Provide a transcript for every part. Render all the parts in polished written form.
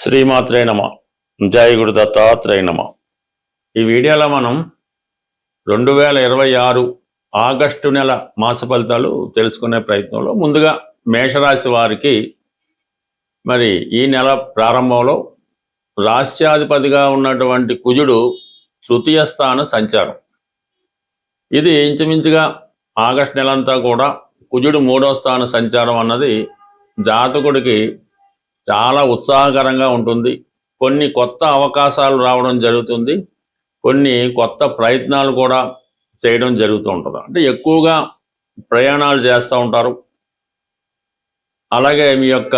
శ్రీమాత్రే నమ. జై గురు దత్తాత్రేయ నమ. ఈ వీడియోలో మనం 2026 ఆగస్టు నెల మాస ఫలితాలు తెలుసుకునే ప్రయత్నంలో ముందుగా మేషరాశి వారికి మరి ఈ నెల ప్రారంభంలో రాశ్యాధిపతిగా ఉన్నటువంటి కుజుడు తృతీయ స్థాన సంచారం. ఇది ఇంచుమించుగా ఆగస్టు నెలంతా కూడా కుజుడు 3వ స్థాన సంచారం అన్నది జాతకుడికి చాలా ఉత్సాహకరంగా ఉంటుంది. కొన్ని కొత్త అవకాశాలు రావడం జరుగుతుంది, కొన్ని కొత్త ప్రయత్నాలు కూడా చేయడం జరుగుతూ ఉంటుంది. అంటే ఎక్కువగా ప్రయాణాలు చేస్తూ ఉంటారు. అలాగే మీ యొక్క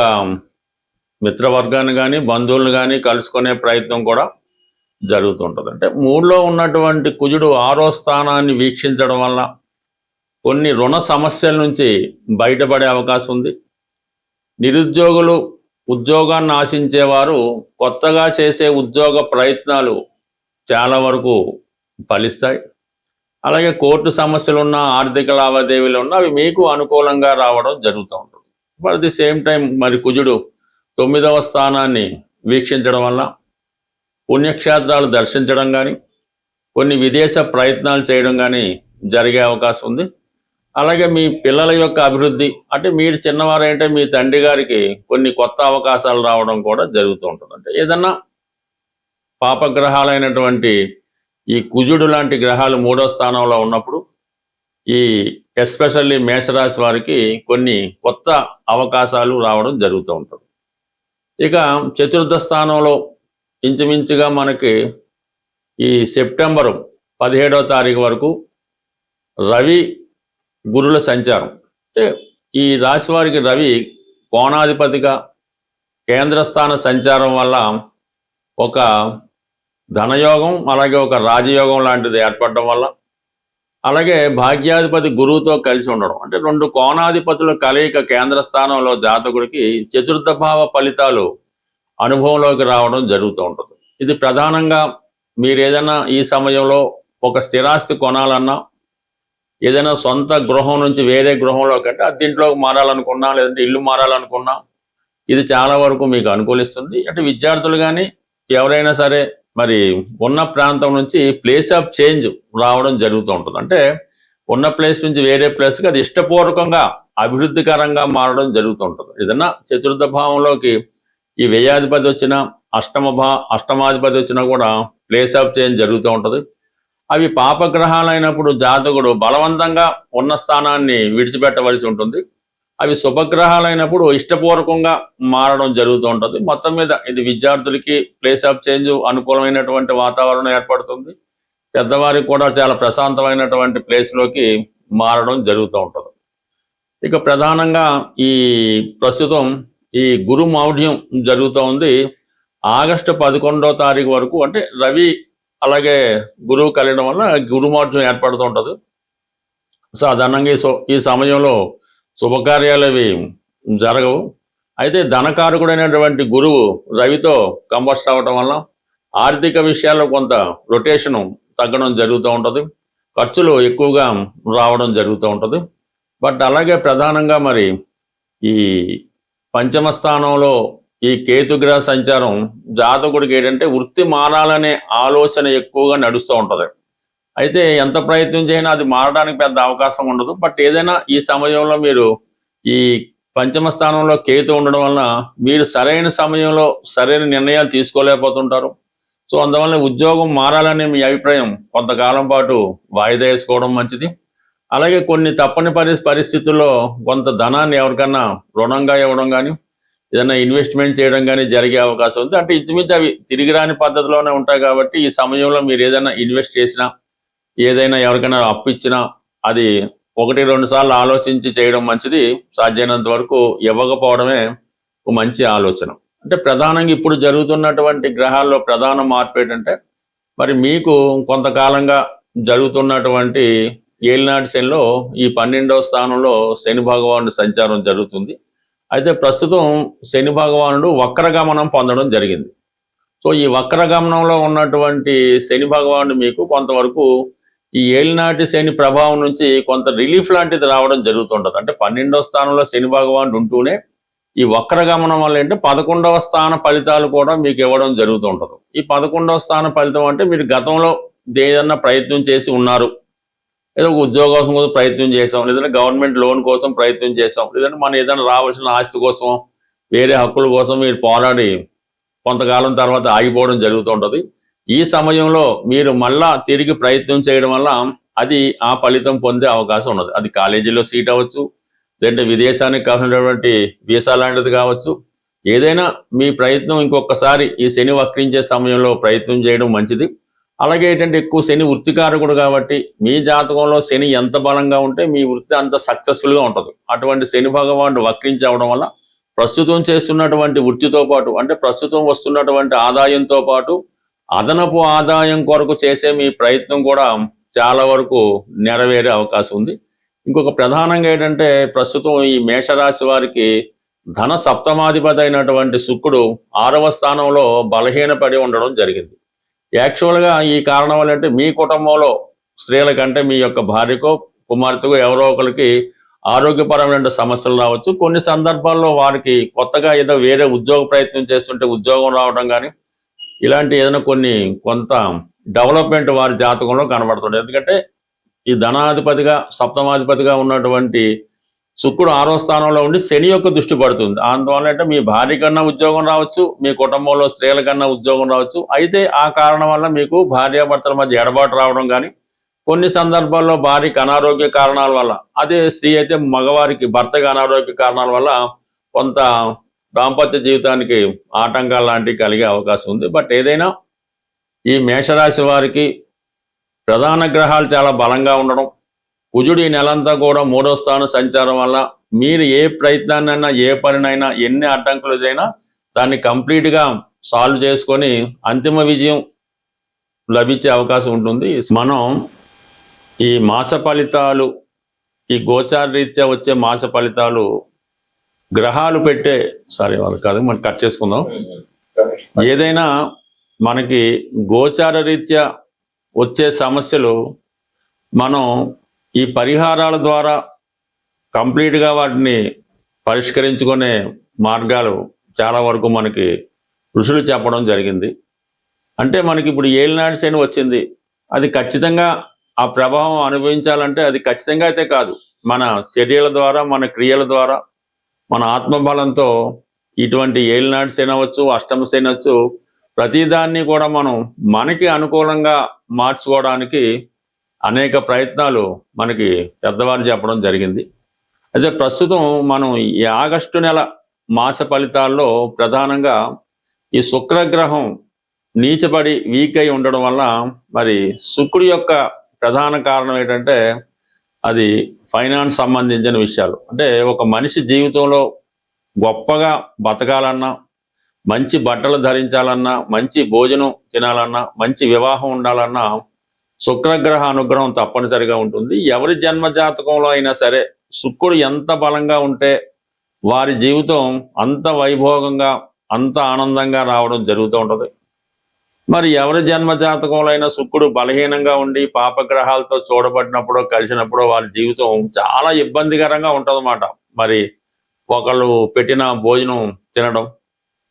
మిత్రవర్గాన్ని కానీ బంధువులను కానీ కలుసుకునే ప్రయత్నం కూడా జరుగుతుంటుంది. అంటే 3లో ఉన్నటువంటి కుజుడు 6వ స్థానాన్ని వీక్షించడం వల్ల కొన్ని రుణ సమస్యల నుంచి బయటపడే అవకాశం ఉంది. నిరుద్యోగులు, ఉద్యోగాన్ని ఆశించేవారు కొత్తగా చేసే ఉద్యోగ ప్రయత్నాలు చాలా వరకు ఫలిస్తాయి. అలాగే కోర్టు సమస్యలున్న, ఆర్థిక లావాదేవీలు ఉన్న అవి మీకు అనుకూలంగా రావడం జరుగుతూ ఉంటుంది. అట్ ది సేమ్ టైం మరి కుజుడు 9వ స్థానాన్ని వీక్షించడం వల్ల పుణ్యక్షేత్రాలు దర్శించడం కానీ, కొన్ని విదేశ ప్రయత్నాలు చేయడం కానీ జరిగే అవకాశం ఉంది. అలాగే మీ పిల్లల యొక్క అభివృద్ధి, అంటే మీరు చిన్నవారంటే మీ తండ్రి గారికి కొన్ని కొత్త అవకాశాలు రావడం కూడా జరుగుతూ ఉంటుంది. అంటే ఏదన్నా పాపగ్రహాలైనటువంటి ఈ కుజుడు లాంటి గ్రహాలు 3వ స్థానంలో ఉన్నప్పుడు ఈ ఎస్పెషల్లీ మేషరాశి వారికి కొన్ని కొత్త అవకాశాలు రావడం జరుగుతూ ఉంటుంది. ఇక చతుర్థ స్థానంలో ఇంచుమించుగా మనకి ఈ సెప్టెంబరు 17వ తారీఖు వరకు రవి గురుల సంచారం. అంటే ఈ రాశి వారికి రవి కోణాధిపతిగా కేంద్రస్థాన సంచారం వల్ల ఒక ధనయోగం, అలాగే ఒక రాజయోగం లాంటిది ఏర్పడడం వల్ల, అలాగే భాగ్యాధిపతి గురువుతో కలిసి ఉండడం, అంటే 2 కోణాధిపతుల కలయిక కేంద్ర స్థానంలో జాతకుడికి చతుర్థ భావ ఫలితాలు అనుభవంలోకి రావడం జరుగుతూ ఉంటుంది. ఇది ప్రధానంగా మీరు ఏదైనా ఈ సమయంలో ఒక స్థిరాస్తి కొనాలన్నా, ఏదైనా సొంత గృహం నుంచి వేరే గృహంలోకి, అంటే అద్దెంట్లోకి మారాలనుకున్నా, లేదంటే ఇల్లు మారాలనుకున్నా ఇది చాలా వరకు మీకు అనుకూలిస్తుంది. అంటే విద్యార్థులు కానీ ఎవరైనా సరే మరి ఉన్న ప్రాంతం నుంచి ప్లేస్ ఆఫ్ చేంజ్ రావడం జరుగుతూ ఉంటుంది. అంటే ఉన్న ప్లేస్ నుంచి వేరే ప్లేస్కి అది ఇష్టపూర్వకంగా అభివృద్ధికరంగా మారడం జరుగుతూ ఉంటుంది. ఏదన్నా చతుర్థ భావంలోకి ఈ వ్యయాధిపతి వచ్చినా, అష్టమాధిపతి వచ్చినా కూడా ప్లేస్ ఆఫ్ చేంజ్ జరుగుతూ ఉంటుంది. అవి పాపగ్రహాలైనప్పుడు జాతకుడు బలవంతంగా ఉన్న స్థానాన్ని విడిచిపెట్టవలసి ఉంటుంది. అవి శుభగ్రహాలైనప్పుడు ఇష్టపూర్వకంగా మారడం జరుగుతూ ఉంటుంది. మొత్తం మీద ఇది విద్యార్థులకి ప్లేస్ ఆఫ్ చేంజ్, అనుకూలమైనటువంటి వాతావరణం ఏర్పడుతుంది. పెద్దవారికి కూడా చాలా ప్రశాంతమైనటువంటి ప్లేస్లోకి మారడం జరుగుతూ ఉంటుంది. ఇక ప్రధానంగా ఈ ప్రస్తుతం ఈ గురు మౌఢ్యం జరుగుతూ ఉంది. ఆగస్టు 11వ తారీఖు వరకు, అంటే రవి అలాగే గురువు కలియడం వల్ల గురుమౌఢ్యం ఏర్పడుతూ ఉంటుంది. సాధారణంగా ఈ సమయంలో శుభకార్యాలు అవి జరగవు. అయితే ధనకారకుడైనటువంటి గురువు రవితో కంబస్ట్ అవ్వటం వల్ల ఆర్థిక విషయాల్లో కొంత రొటేషను తగ్గడం జరుగుతూ ఉంటుంది. ఖర్చులు ఎక్కువగా రావడం జరుగుతూ ఉంటుంది. బట్ అలాగే ప్రధానంగా మరి ఈ పంచమ స్థానంలో ఈ కేతుగ్రహ సంచారం జాతకుడికి ఏంటంటే వృత్తి మారాలనే ఆలోచన ఎక్కువగా నడుస్తూ ఉంటుంది. అయితే ఎంత ప్రయత్నం చేసినా అది మారడానికి పెద్ద అవకాశం ఉండదు. బట్ ఏదైనా ఈ సమయంలో మీరు ఈ పంచమ స్థానంలో కేతు ఉండడం వలన మీరు సరైన సమయంలో సరైన నిర్ణయాలు తీసుకోలేకపోతుంటారు. సో అందువల్ల ఉద్యోగం మారాలనే మీ అభిప్రాయం కొంతకాలం పాటు వాయిదా వేసుకోవడం మంచిది. అలాగే కొన్ని తప్పని పరిస్థితుల్లో కొంత ధనాన్ని ఎవరికన్నా రుణంగా ఇవ్వడం కానీ, ఏదైనా ఇన్వెస్ట్మెంట్ చేయడం కానీ జరిగే అవకాశం ఉంది. అంటే ఇంచుమించు అవి తిరిగి రాని పద్ధతిలోనే ఉంటాయి. కాబట్టి ఈ సమయంలో మీరు ఏదైనా ఇన్వెస్ట్ చేసినా, ఏదైనా ఎవరికైనా అప్పు ఇచ్చినా అది 1-2 సార్లు ఆలోచించి చేయడం మంచిది. సాధ్యమైనంత వరకు ఇవ్వకపోవడమే ఒక మంచి ఆలోచన. అంటే ప్రధానంగా ఇప్పుడు జరుగుతున్నటువంటి గ్రహాల్లో ప్రధాన మార్పు ఏంటంటే మరి మీకు కొంతకాలంగా జరుగుతున్నటువంటి ఏలినాటి శనిలో ఈ 12వ స్థానంలో శని భగవానుడు సంచారం జరుగుతుంది. అయితే ప్రస్తుతం శని భగవానుడు వక్రగమనం పొందడం జరిగింది. సో ఈ వక్రగమనంలో ఉన్నటువంటి శని భగవానుడు మీకు కొంతవరకు ఈ ఏలినాటి శని ప్రభావం నుంచి కొంత రిలీఫ్ లాంటిది రావడం జరుగుతుంటుంది. అంటే 12వ స్థానంలో శని భగవానుడు ఉంటూనే ఈ వక్రగమనం వల్ల ఏంటంటే 11వ స్థాన ఫలితాలు కూడా మీకు ఇవ్వడం జరుగుతుంటుంది. ఈ 11వ స్థాన ఫలితం అంటే మీరు గతంలో ఏదన్నా ప్రయత్నం చేసి ఉన్నారు, ఏదో ఒక ఉద్యోగం కోసం ప్రయత్నం చేసాం, లేదంటే గవర్నమెంట్ లోన్ కోసం ప్రయత్నం చేసాం, లేదంటే మన ఏదైనా రావాల్సిన ఆస్తి కోసం వేరే హక్కుల కోసం మీరు పోరాడి కొంతకాలం తర్వాత ఆగిపోవడం జరుగుతుంటుంది. ఈ సమయంలో మీరు మళ్ళా తిరిగి ప్రయత్నం చేయడం వల్ల అది ఆ ఫలితం పొందే అవకాశం ఉన్నది. అది కాలేజీలో సీట్ అవ్వచ్చు, లేదంటే విదేశానికి కావాల్సినటువంటి వీసా లాంటిది కావచ్చు. ఏదైనా మీ ప్రయత్నం ఇంకొకసారి ఈ శని వక్రించే సమయంలో ప్రయత్నం చేయడం మంచిది. అలాగే ఏంటంటే ఎక్కువ శని వృత్తికారకుడు కాబట్టి మీ జాతకంలో శని ఎంత బలంగా ఉంటే మీ వృత్తి అంత సక్సెస్ఫుల్గా ఉంటుంది. అటువంటి శని భగవానుడు వక్రించి అవడం వల్ల ప్రస్తుతం చేస్తున్నటువంటి వృత్తితో పాటు, అంటే ప్రస్తుతం వస్తున్నటువంటి ఆదాయంతో పాటు అదనపు ఆదాయం కొరకు చేసే మీ ప్రయత్నం కూడా చాలా వరకు నెరవేరే అవకాశం ఉంది. ఇంకొక ప్రధానంగా ఏంటంటే ప్రస్తుతం ఈ మేషరాశి వారికి ధన సప్తమాధిపతి అయినటువంటి శుక్రుడు 6వ స్థానంలో బలహీనపడి ఉండడం జరిగింది. యాక్చువల్గా ఈ కారణం వల్ల అంటే మీ కుటుంబంలో స్త్రీల కంటే మీ యొక్క భార్యకో కుమార్తెకో ఎవరో ఒకరికి ఆరోగ్యపరమైన సమస్యలు రావచ్చు. కొన్ని సందర్భాల్లో వారికి కొత్తగా ఏదో వేరే ఉద్యోగ ప్రయత్నం చేస్తుంటే ఉద్యోగం రావడం కానీ ఇలాంటి ఏదైనా కొంత డెవలప్మెంట్ వారి జాతకంలో కనబడుతుంది. ఎందుకంటే ఈ ధనాధిపతిగా సప్తమాధిపతిగా ఉన్నటువంటి శుక్రుడు 6వ స్థానంలో ఉండి శని యొక్క దృష్టి పడుతుంది. అందువల్ల అంటే మీ భార్య కన్నా ఉద్యోగం రావచ్చు, మీ కుటుంబంలో స్త్రీల కన్నా ఉద్యోగం రావచ్చు. అయితే ఆ కారణం వల్ల మీకు భార్యాభర్తల మధ్య ఎడబాటు రావడం కానీ, కొన్ని సందర్భాల్లో భార్యకి అనారోగ్య కారణాల వల్ల, అదే స్త్రీ అయితే మగవారికి భర్తకి అనారోగ్య కారణాల వల్ల కొంత దాంపత్య జీవితానికి ఆటంకాలు లాంటివి కలిగే అవకాశం ఉంది. బట్ ఏదైనా ఈ మేషరాశి వారికి ప్రధాన గ్రహాలు చాలా బలంగా ఉండడం, కుజుడు ఈ నెలంతా కూడా 3వ స్థానం సంచారం వల్ల మీరు ఏ ప్రయత్నాన్నైనా ఏ పనినైనా ఎన్ని అడ్డంకులు ఎదురైనా దాన్ని కంప్లీట్గా సాల్వ్ చేసుకొని అంతిమ విజయం లభించే అవకాశం ఉంటుంది. మనం ఈ మాస ఫలితాలు, ఈ గోచార రీత్యా వచ్చే మాస ఫలితాలు గ్రహాలు పెట్టే వాళ్ళు కాదు, మనం కట్ చేసుకుందాం. ఏదైనా మనకి గోచార రీత్యా వచ్చే సమస్యలు మనం ఈ పరిహారాల ద్వారా కంప్లీట్గా వాటిని పరిష్కరించుకునే మార్గాలు చాలా వరకు మనకి ఋషులు చెప్పడం జరిగింది. అంటే మనకి ఇప్పుడు ఏలినాటి శని వచ్చింది, అది ఖచ్చితంగా ఆ ప్రభావం అనుభవించాలంటే అది ఖచ్చితంగా అయితే కాదు, మన చర్యల ద్వారా, మన క్రియల ద్వారా, మన ఆత్మబలంతో ఇటువంటి ఏలినాటి శని అవ్వచ్చు, అష్టమ శని అవచ్చు, ప్రతిదాన్ని కూడా మనం మనకి అనుకూలంగా మార్చుకోవడానికి అనేక ప్రయత్నాలు మనకి పెద్దవారు చెప్పడం జరిగింది. అయితే ప్రస్తుతం మనం ఈ ఆగస్టు నెల మాస ఫలితాల్లో ప్రధానంగా ఈ శుక్రగ్రహం నీచబడి వీక్ అయి ఉండడం వల్ల మరి శుక్రుడి యొక్క ప్రధాన కారణం ఏంటంటే అది ఫైనాన్స్ సంబంధించిన విషయాలు. అంటే ఒక మనిషి జీవితంలో గొప్పగా బతకాలన్నా, మంచి బట్టలు ధరించాలన్నా, మంచి భోజనం తినాలన్నా, మంచి వివాహం ఉండాలన్నా శుక్రగ్రహ అనుగ్రహం తప్పనిసరిగా ఉంటుంది. ఎవరి జన్మ జాతకంలో అయినా సరే శుక్రుడు ఎంత బలంగా ఉంటే వారి జీవితం అంత వైభోగంగా, అంత ఆనందంగా రావడం జరుగుతూ ఉంటుంది. మరి ఎవరి జన్మ జాతకంలో అయినా శుక్రుడు బలహీనంగా ఉండి పాపగ్రహాలతో చూడబడినప్పుడు, కలిసినప్పుడు వారి జీవితం చాలా ఇబ్బందికరంగా ఉంటుందన్నమాట. మరి ఒకళ్ళు పెట్టిన భోజనం తినడం,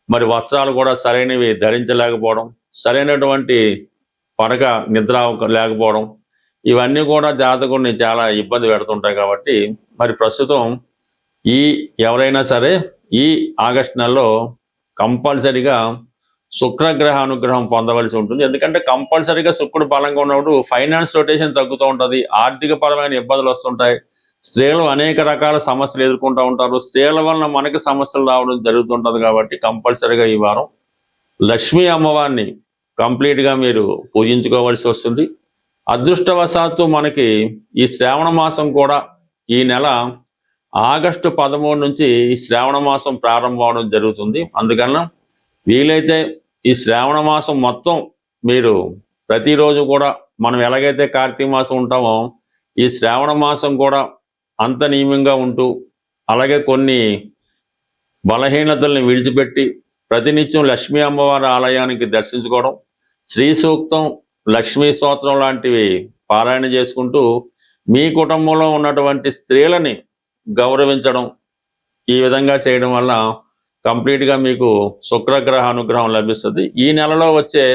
మరి వస్త్రాలు కూడా సరైనవి ధరించలేకపోవడం, సరైనటువంటి పడక నిద్ర లేకపోవడం, ఇవన్నీ కూడా జాతకుడిని చాలా ఇబ్బంది పెడుతుంటాయి. కాబట్టి మరి ప్రస్తుతం ఎవరైనా సరే ఈ ఆగస్టు నెలలో కంపల్సరిగా శుక్రగ్రహ అనుగ్రహం పొందవలసి ఉంటుంది. ఎందుకంటే కంపల్సరిగా శుక్రుడు బలంగా ఉన్నప్పుడు ఫైనాన్స్ రొటేషన్ తగ్గుతూ ఉంటుంది, ఆర్థిక పరమైన ఇబ్బందులు వస్తుంటాయి, స్త్రీలు అనేక రకాల సమస్యలు ఎదుర్కొంటూ ఉంటారు, స్త్రీల వలన మనకి సమస్యలు రావడం జరుగుతుంటుంది. కాబట్టి కంపల్సరిగా ఈ వారం లక్ష్మీ అమ్మవారిని కంప్లీట్గా మీరు పూజించుకోవాల్సి వస్తుంది. అదృష్టవశాత్తు మనకి ఈ శ్రావణ మాసం కూడా ఈ నెల ఆగస్టు 13 నుంచి ఈ శ్రావణ మాసం ప్రారంభం అవడం జరుగుతుంది. అందుకన్నా వీలైతే ఈ శ్రావణ మాసం మొత్తం మీరు ప్రతిరోజు కూడా, మనం ఎలాగైతే కార్తీక మాసం ఉంటామో ఈ శ్రావణ మాసం కూడా అంత నియమంగా ఉంటూ, అలాగే కొన్ని బలహీనతల్ని విడిచిపెట్టి ప్రతినిత్యం లక్ష్మీ అమ్మవారి ఆలయానికి దర్శించుకోవడం, శ్రీ సూక్తం, లక్ష్మీ స్తోత్రం లాంటివి పారాయణ చేసుకుంటూ మీ కుటుంబంలో ఉన్నటువంటి స్త్రీలని గౌరవించడం, ఈ విధంగా చేయడం వల్ల కంప్లీట్గా మీకు శుక్రగ్రహ అనుగ్రహం లభిస్తుంది. ఈ నెలలో వచ్చే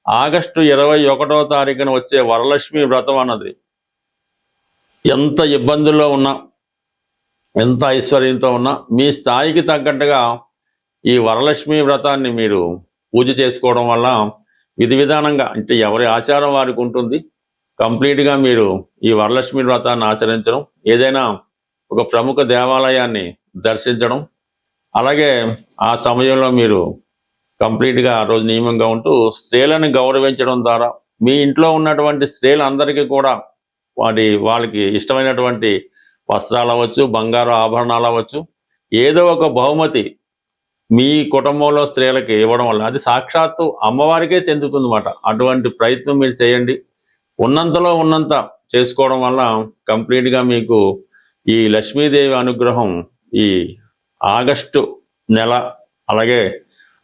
ఆగస్టు 21వ తారీఖున వచ్చే వరలక్ష్మి వ్రతం అన్నది ఎంత ఇబ్బందుల్లో ఉన్నా, ఎంత ఐశ్వర్యంతో ఉన్నా, మీ స్థాయికి తగ్గట్టుగా ఈ వరలక్ష్మి వ్రతాన్ని మీరు పూజ చేసుకోవడం వల్ల విధి విధానంగా, అంటే ఎవరి ఆచారం వారికి ఉంటుంది, కంప్లీట్గా మీరు ఈ వరలక్ష్మి వ్రతాన్ని ఆచరించడం, ఏదైనా ఒక ప్రముఖ దేవాలయాన్ని దర్శించడం, అలాగే ఆ సమయంలో మీరు కంప్లీట్గా ఆ రోజు నియమంగా ఉంటూ స్త్రీలను గౌరవించడం ద్వారా మీ ఇంట్లో ఉన్నటువంటి స్త్రీలందరికీ కూడా వాళ్ళకి ఇష్టమైనటువంటి వస్త్రాలు అవ్వచ్చు, బంగారు ఆభరణాలు అవ్వచ్చు, ఏదో ఒక బహుమతి మీ కుటుంబంలో స్త్రీలకి ఇవ్వడం వల్ల అది సాక్షాత్తు అమ్మవారికే చెందుతుందన్నమాట. అటువంటి ప్రయత్నం మీరు చేయండి. ఉన్నంతలో ఉన్నంత చేసుకోవడం వల్ల కంప్లీట్గా మీకు ఈ లక్ష్మీదేవి అనుగ్రహం ఈ ఆగస్టు నెల, అలాగే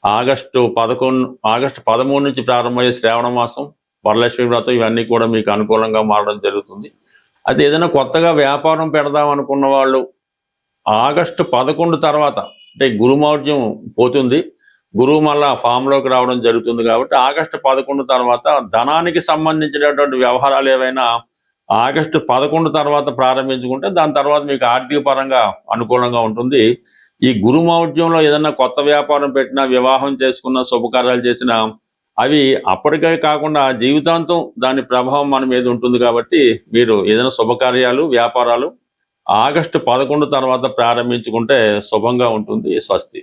ఆగస్టు 13 నుంచి ప్రారంభమయ్యే శ్రావణ మాసం, వరలక్ష్మి వ్రతం, ఇవన్నీ కూడా మీకు అనుకూలంగా మారడం జరుగుతుంది. అది ఏదైనా కొత్తగా వ్యాపారం పెడదాం అనుకున్న వాళ్ళు ఆగస్టు 11 తర్వాత, అంటే గురుమౌఢ్యం పోతుంది, గురువు మళ్ళా ఫామ్లోకి రావడం జరుగుతుంది కాబట్టి ఆగస్టు 11 తర్వాత ధనానికి సంబంధించినటువంటి వ్యవహారాలు ఏవైనా ఆగస్టు 11 తర్వాత ప్రారంభించుకుంటే దాని తర్వాత మీకు ఆర్థిక పరంగా అనుకూలంగా ఉంటుంది. ఈ గురుమౌఢ్యంలో ఏదైనా కొత్త వ్యాపారం పెట్టినా, వివాహం చేసుకున్న, శుభకార్యాలు చేసినా అవి అప్పటికే కాకుండా జీవితాంతం దాని ప్రభావం మన మీద ఉంటుంది. కాబట్టి మీరు ఏదైనా శుభకార్యాలు, వ్యాపారాలు ఆగస్టు 11 తర్వాత ప్రారంభించుకుంటే శుభంగా ఉంటుంది. స్వస్తి.